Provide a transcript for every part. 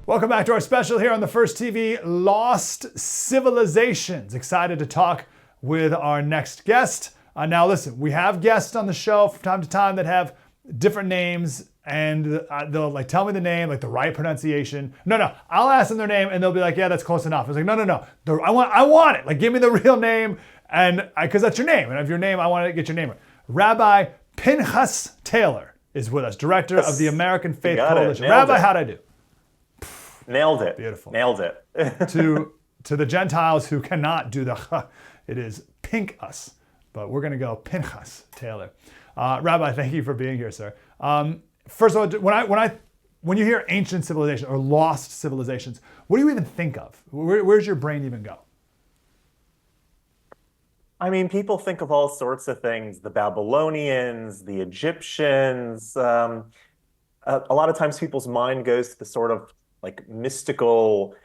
Welcome back to our special here on the First TV, Lost Civilizations. Excited to talk with our next guest. Now listen, we have guests on the show from time to time that have different names, and they'll like tell me the name, like the right pronunciation. No, I'll ask them their name and they'll be like, yeah, that's close enough. I was like, no. I want it. Like, give me the real name, and because that's your name. And if your name, I want to get your name right. Rabbi Pinchas Taylor is with us, director of the American Faith Coalition. Rabbi, how'd I do? Nailed it. Beautiful. Nailed it. to the Gentiles who cannot do the it is Pinchas, but we're going to go Pinchas Taylor. Rabbi, thank you for being here, sir. First of all, when you hear ancient civilization or lost civilizations, what do you even think of? Where's your brain even go? I mean, people think of all sorts of things: the Babylonians, the Egyptians. A lot of times, people's mind goes to the sort of like mystical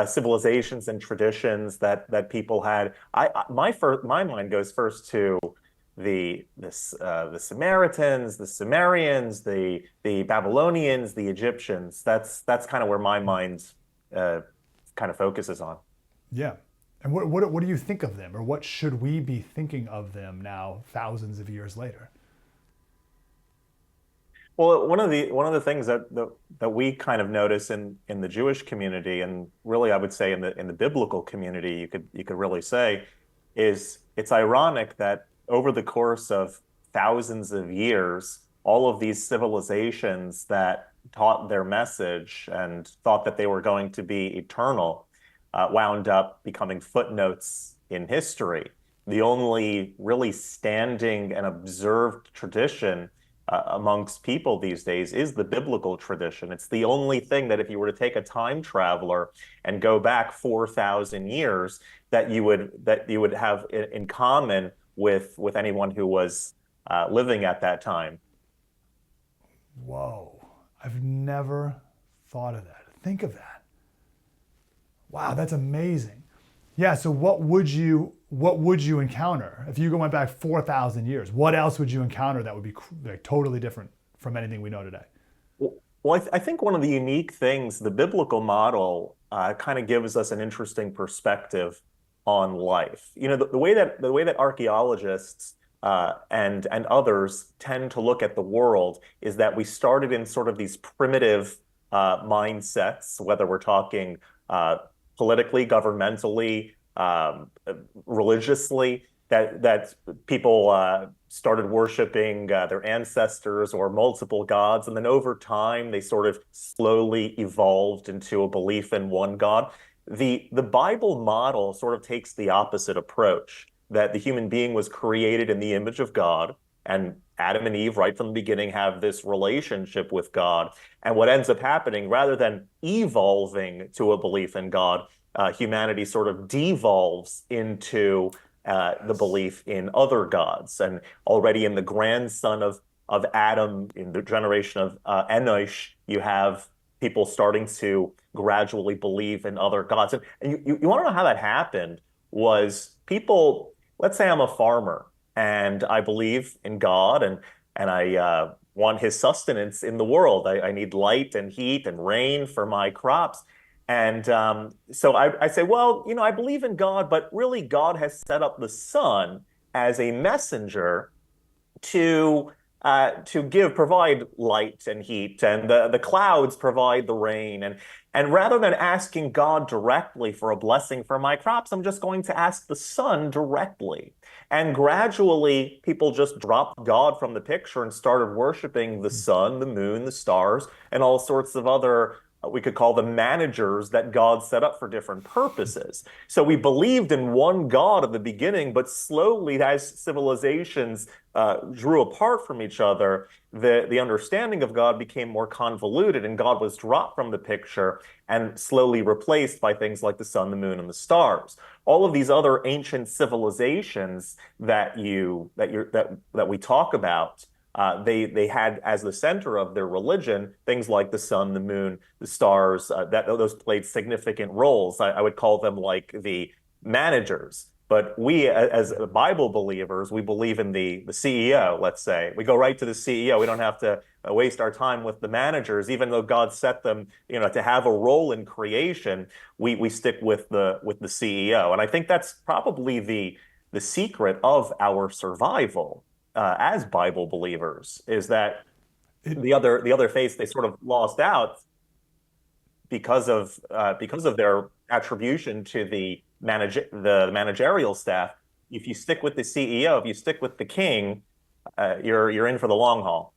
civilizations and traditions that people had. My mind goes first to the Samaritans, the Sumerians, the Babylonians, the Egyptians. That's kind of where my mind kind of focuses on. Yeah. And what do you think of them, or what should we be thinking of them now, thousands of years later? Well, one of the things that we kind of notice in the Jewish community, and really I would say in the biblical community, you could really say, is it's ironic that over the course of thousands of years, all of these civilizations that taught their message and thought that they were going to be eternal wound up becoming footnotes in history. The only really standing and observed tradition amongst people these days is the biblical tradition. It's the only thing that if you were to take a time traveler and go back 4,000 years, that you would have in common with anyone who was living at that time. Whoa, I've never thought of that. Think of that. Wow, that's amazing. Yeah, so what would you encounter if you went back 4,000 years? What else would you encounter that would be like totally different from anything we know today? Well, I think one of the unique things, the biblical model kind of gives us an interesting perspective on life. You know, the way that archaeologists and others tend to look at the world is that we started in sort of these primitive mindsets, whether we're talking politically, governmentally, religiously, that people started worshiping their ancestors or multiple gods, and then over time they sort of slowly evolved into a belief in one God. The Bible model sort of takes the opposite approach, that the human being was created in the image of God, and Adam and Eve right from the beginning have this relationship with God. And what ends up happening, rather than evolving to a belief in God, humanity sort of devolves into the belief in other gods. And already in the grandson of Adam, in the generation of Enosh, you have people starting to gradually believe in other gods. And you want to know how that happened? Was people, let's say I'm a farmer and I believe in God, and I want his sustenance in the world. I need light and heat and rain for my crops. And so I say, well, you know, I believe in God, but really God has set up the sun as a messenger to provide light and heat, and the clouds provide the rain. And rather than asking God directly for a blessing for my crops, I'm just going to ask the sun directly. And gradually, people just dropped God from the picture and started worshiping the sun, the moon, the stars, and all sorts of other, we could call them managers that God set up for different purposes. So we believed in one God at the beginning, but slowly as civilizations drew apart from each other, the understanding of God became more convoluted, and God was dropped from the picture and slowly replaced by things like the sun, the moon, and the stars. All of these other ancient civilizations that we talk about, they had as the center of their religion things like the sun, the moon, the stars. Those played significant roles. I would call them like the managers. But we, as Bible believers, we believe in the CEO, let's say. We go right to the CEO. We don't have to waste our time with the managers, even though God set them, to have a role in creation. We stick with the CEO. And I think that's probably the secret of our survival as Bible believers, is that the other faiths, they sort of lost out because of their attribution to the managerial staff. If you stick with the CEO, if you stick with the king, you're in for the long haul.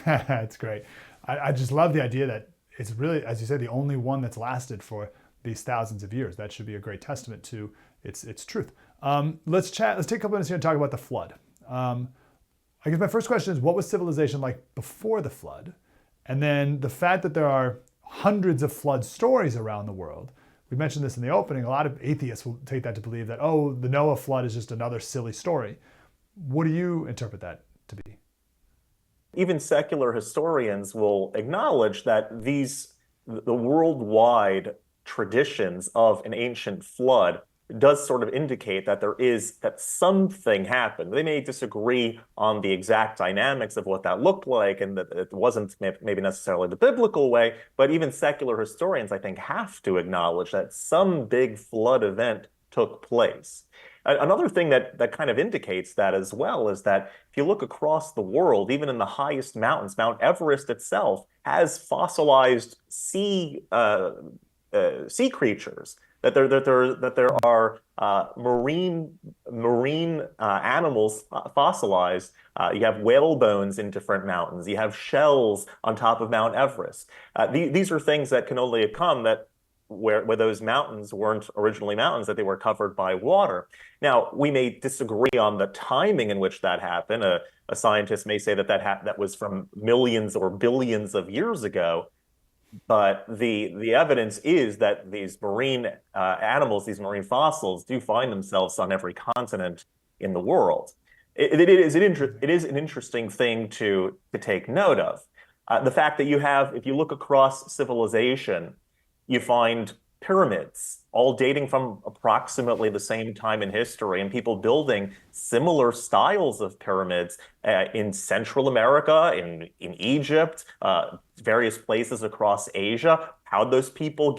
That's great. I just love the idea that it's really, as you said, the only one that's lasted for these thousands of years. That should be a great testament to its truth. Let's take a couple minutes here and talk about the flood. I guess my first question is, what was civilization like before the flood? And then the fact that there are hundreds of flood stories around the world. We mentioned this in the opening. A lot of atheists will take that to believe that, oh, the Noah flood is just another silly story. What do you interpret that to be? Even secular historians will acknowledge that the worldwide traditions of an ancient flood does sort of indicate that that something happened. They may disagree on the exact dynamics of what that looked like, and that it wasn't maybe necessarily the biblical way, but even secular historians, I think, have to acknowledge that some big flood event took place. Another thing that kind of indicates that as well is that if you look across the world, even in the highest mountains, Mount Everest itself has fossilized sea creatures. That there are marine animals fossilized. You have whale bones in different mountains. You have shells on top of Mount Everest. These are things that can only have come where those mountains weren't originally mountains, that they were covered by water. Now, we may disagree on the timing in which that happened. A scientist may say that was from millions or billions of years ago. But the evidence is that these marine animals, these marine fossils, do find themselves on every continent in the world. It is an interesting thing to take note of. The fact that if you look across civilization, you find pyramids, all dating from approximately the same time in history, and people building similar styles of pyramids in Central America, in Egypt, various places across Asia. How do those people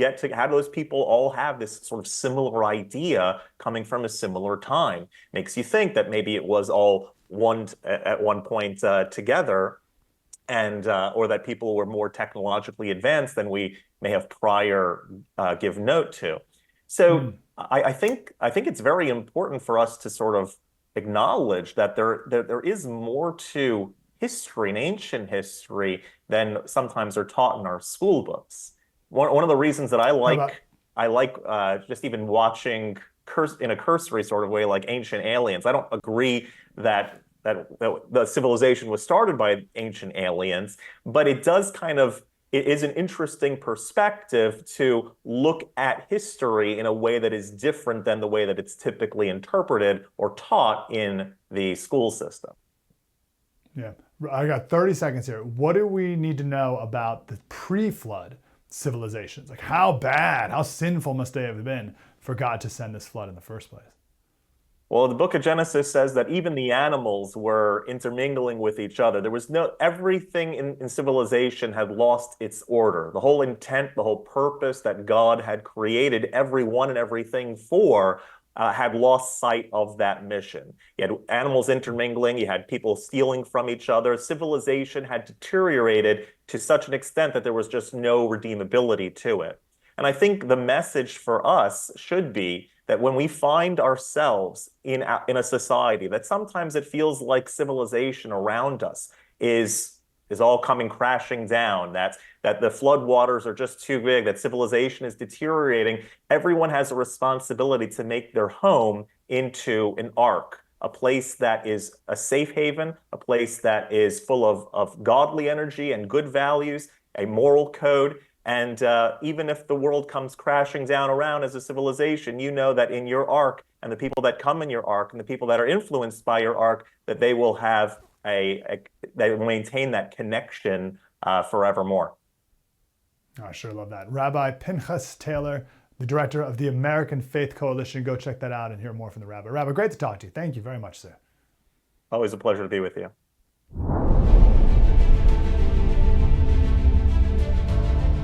all have this sort of similar idea coming from a similar time? Makes you think that maybe it was all at one point together, and or that people were more technologically advanced than we may have prior give note to. So I think it's very important for us to sort of acknowledge that there is more to history and ancient history than sometimes are taught in our school books. One of the reasons that I like just even watching in a cursory sort of way, like Ancient Aliens. I don't agree that the civilization was started by ancient aliens, but it is an interesting perspective to look at history in a way that is different than the way that it's typically interpreted or taught in the school system. Yeah, I got 30 seconds here. What do we need to know about the pre-flood civilizations? Like, how bad, how sinful must they have been for God to send this flood in the first place? Well, the book of Genesis says that even the animals were intermingling with each other. Everything in civilization had lost its order. The whole intent, the whole purpose that God had created everyone and everything for had lost sight of that mission. You had animals intermingling, you had people stealing from each other. Civilization had deteriorated to such an extent that there was just no redeemability to it. And I think the message for us should be that when we find ourselves in a society that sometimes it feels like civilization around us is all coming crashing down, that the floodwaters are just too big, that civilization is deteriorating, everyone has a responsibility to make their home into an ark, a place that is a safe haven, a place that is full of godly energy and good values, a moral code. And even if the world comes crashing down around as a civilization, you know that in your ark and the people that come in your ark and the people that are influenced by your ark, that they will have they will maintain that connection forevermore. I sure love that. Rabbi Pinchas Taylor, the director of the American Faith Coalition. Go check that out and hear more from the rabbi. Rabbi, great to talk to you. Thank you very much, sir. Always a pleasure to be with you.